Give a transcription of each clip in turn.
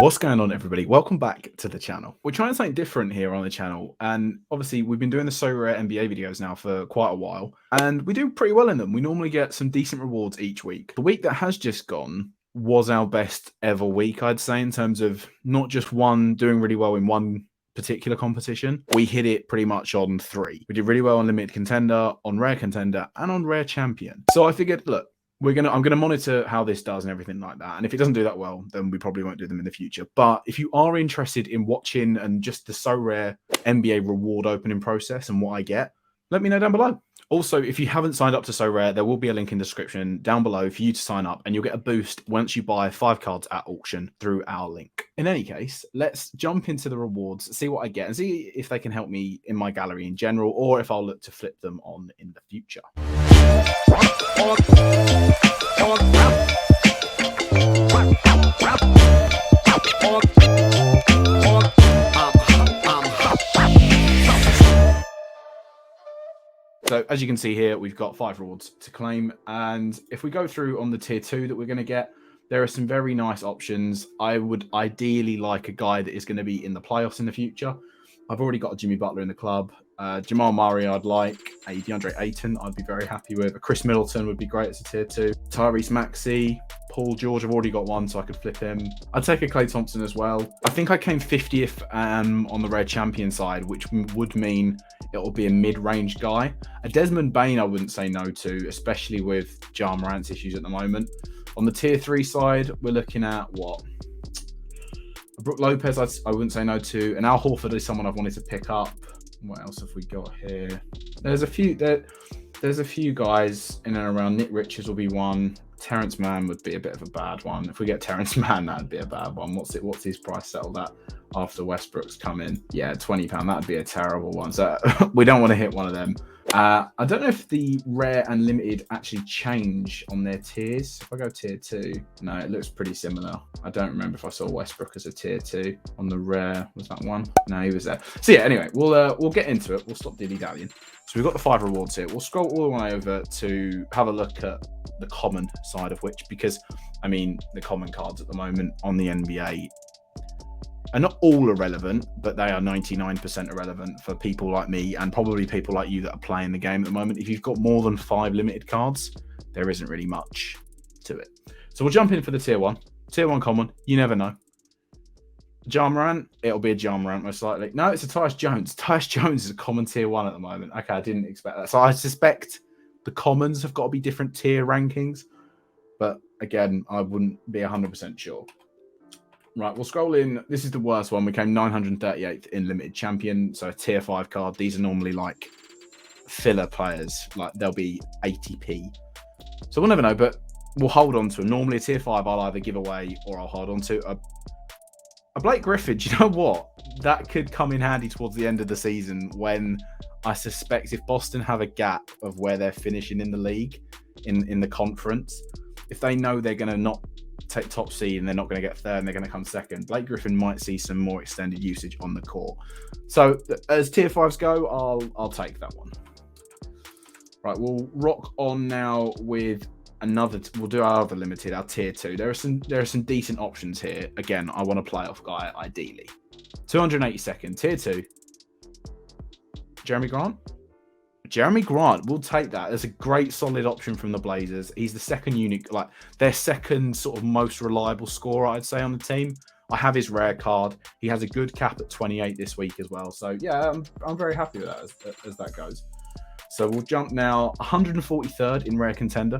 What's going on, everybody? Welcome back to the channel. We're trying something different here on the channel, and obviously we've been doing the Sorare NBA videos now for quite a while, and we do pretty well in them. We normally get some decent rewards each week. The week that has just gone was our best ever week, I'd say, in terms of not just doing really well in one particular competition. We hit it pretty much on 3. We did really well on Limited Contender, on Rare Contender, and on Rare Champion. So I figured, look, I'm gonna monitor how this does and everything like that. And if it doesn't do that well, then we probably won't do them in the future. But if you are interested in watching and just the Sorare NBA reward opening process and what I get, let me know down below. Also, if you haven't signed up to Sorare, there will be a link in the description down below for you to sign up, and you'll get a boost once you buy 5 cards at auction through our link. In any case, let's jump into the rewards, see what I get, and see if they can help me in my gallery in general, or if I'll look to flip them on in the future. So as you can see here, we've got 5 rewards to claim. And if we go through on the tier 2 that we're going to get, there are some very nice options. I would ideally like a guy that is going to be in the playoffs in the future. I've already got a Jimmy Butler in the club. Jamal Murray, I'd like. A DeAndre Ayton, I'd be very happy with. A Chris Middleton would be great as a tier 2. Tyrese Maxey, Paul George, I've already got one, so I could flip him. I'd take a Klay Thompson as well. I think I came 50th on the Rare Champion side, which would mean it'll be a mid-range guy. A Desmond Bain I wouldn't say no to, especially with Ja Morant's issues at the moment. On the tier 3 side, we're looking at what? Brook Lopez, I wouldn't say no to. And Al Horford is someone I've wanted to pick up. What else have we got here? There's a few guys in and around. Nick Richards will be one. Terrence Mann would be a bit of a bad one. If we get Terrence Mann, that'd be a bad one. What's his price settled at after Westbrook's come in? Yeah, £20. That'd be a terrible one. So we don't want to hit one of them. I don't know if the rare and limited actually change on their tiers. If I go tier 2, no, it looks pretty similar. I don't remember if I saw Westbrook as a tier 2 on the rare. Was that one? No, he was there. So yeah, anyway, we'll get into it. We'll stop dilly-dallying. So we've got the 5 rewards here. We'll scroll all the way over to have a look at the common side of which, because I mean, the common cards at the moment on the NBA are not all irrelevant, but they are 99% irrelevant for people like me and probably people like you that are playing the game at the moment. If you've got more than 5 limited cards, there isn't really much to it. So we'll jump in for the tier 1. Tier 1 common, you never know. Ja Morant, it'll be a Ja Morant most likely. No, it's a Tyus Jones. Tyus Jones is a common tier 1 at the moment. Okay, I didn't expect that. So I suspect the commons have got to be different tier rankings. But again, I wouldn't be 100% sure. Right, we'll scroll in. This is the worst one. We came 938th in Limited Champion, so a tier 5 card. These are normally like filler players. Like they'll be 80p. So we'll never know, but we'll hold on to them. Normally a tier 5 I'll either give away or I'll hold on to. A Blake Griffin, you know what? That could come in handy towards the end of the season when I suspect if Boston have a gap of where they're finishing in the league, in the conference, if they know they're going to not take top seed and they're not going to get third and they're going to come second, Blake Griffin might see some more extended usage on the court. So as tier 5s go, I'll take that one. Right, we'll rock on now with another. We'll do our other limited, our tier 2. There are some decent options here. Again, I want a playoff guy ideally. 282nd, tier 2. Jeremy Grant. Jeremy Grant, we'll take that. There's a great solid option from the Blazers. He's the second unit, like their second sort of most reliable scorer, I'd say, on the team. I have his rare card. He has a good cap at 28 this week as well. So yeah, I'm very happy with that as that goes. So we'll jump now 143rd in Rare Contender,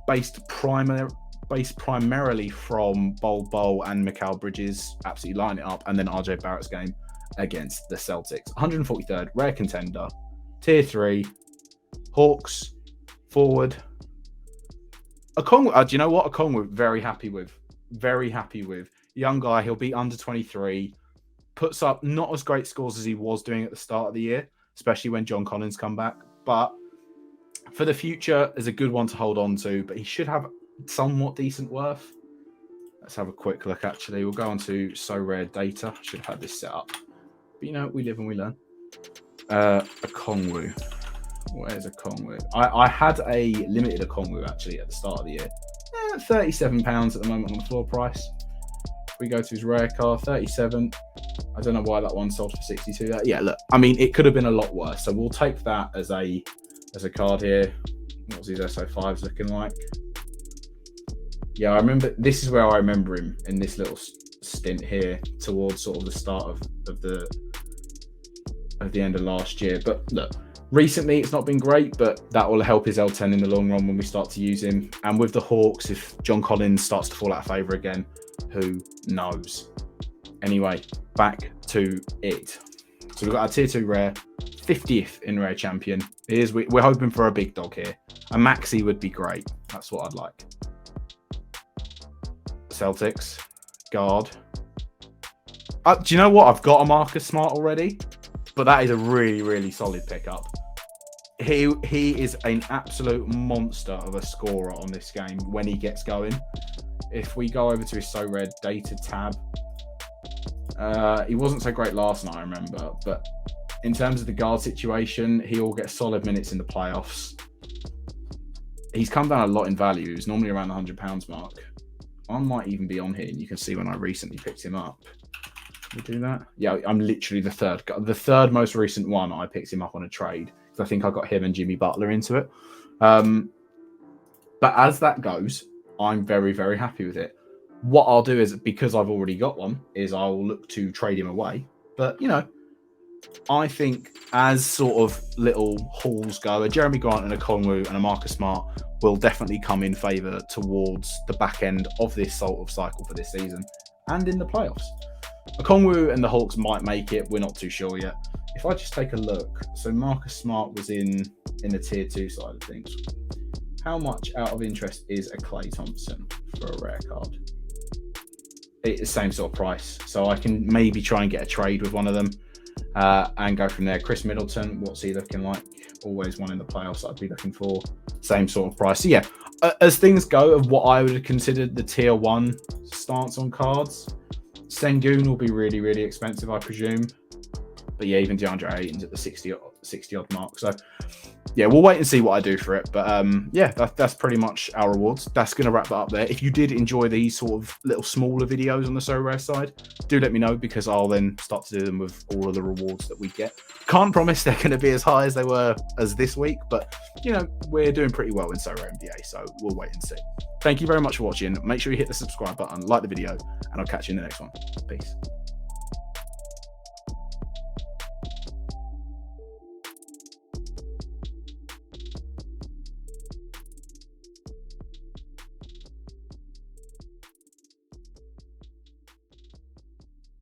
based primarily from Bol and Mikal Bridges, absolutely lining it up, and then RJ Barrett's game against the Celtics. 143rd Rare Contender. Tier 3, Hawks, forward. Okongwu, do you know what? Okongwu, very happy with. Very happy with. Young guy, he'll be under 23. Puts up not as great scores as he was doing at the start of the year, especially when John Collins come back. But for the future, is a good one to hold on to. But he should have somewhat decent worth. Let's have a quick look, actually. We'll go on to Sorare data. Should have had this set up. But you know, we live and we learn. Okongwu. Where's Okongwu? I had a limited Okongwu actually at the start of the year. £37 at the moment on the floor price. We go to his rare card, 37. I don't know why that one sold for 62. Yeah, look, I mean, it could have been a lot worse. So we'll take that as a card here. What's his SO5s looking like? Yeah, I remember. This is where I remember him in this little stint here towards sort of the start of the end of last year. But look, recently it's not been great, but that will help his L10 in the long run when we start to use him. And with the Hawks, if John Collins starts to fall out of favour again, who knows? Anyway, back to it. So we've got our tier 2 rare, 50th in rare champion. We're hoping for a big dog here. A Maxi would be great. That's what I'd like. Celtics, guard. Do you know what? I've got a Marcus Smart already, but that is a really, really solid pickup. He is an absolute monster of a scorer on this game when he gets going. If we go over to his So Red dated tab, he wasn't so great last night, I remember, but in terms of the guard situation, he will get solid minutes in the playoffs. He's come down a lot in value. He's normally around the £100 mark. I might even be on here, and you can see when I recently picked him up. Can we do that? Yeah, I'm literally the third most recent one. I picked him up on a trade because I think I got him and Jimmy Butler into it. But as that goes, I'm very, very happy with it. What I'll do is, because I've already got one, is I'll look to trade him away. But, you know, I think as sort of little hauls go, a Jeremy Grant and a Kongwu and a Marcus Smart will definitely come in favour towards the back end of this sort of cycle for this season and in the playoffs. A Kongwu and the Hawks might make it. We're not too sure yet. If I just take a look, so Marcus Smart was in the tier 2 side of things. How much out of interest is a Klay Thompson for a rare card? It's the same sort of price. So I can maybe try and get a trade with one of them and go from there. Chris Middleton, what's he looking like? Always one in the playoffs I'd be looking for. Same sort of price. So yeah, as things go of what I would have considered the tier 1 stance on cards, Sengun will be really, really expensive, I presume. But yeah, even DeAndre Ayton's at the 60 odd mark. So yeah, we'll wait and see what I do for it. But yeah, that's pretty much our rewards. That's going to wrap that up there. If you did enjoy these sort of little smaller videos on the Sorare side, do let me know, because I'll then start to do them with all of the rewards that we get. Can't promise they're going to be as high as they were as this week, but you know, we're doing pretty well in Sorare NBA, so we'll wait and see. Thank you very much for watching. Make sure you hit the subscribe button, like the video, and I'll catch you in the next one. Peace.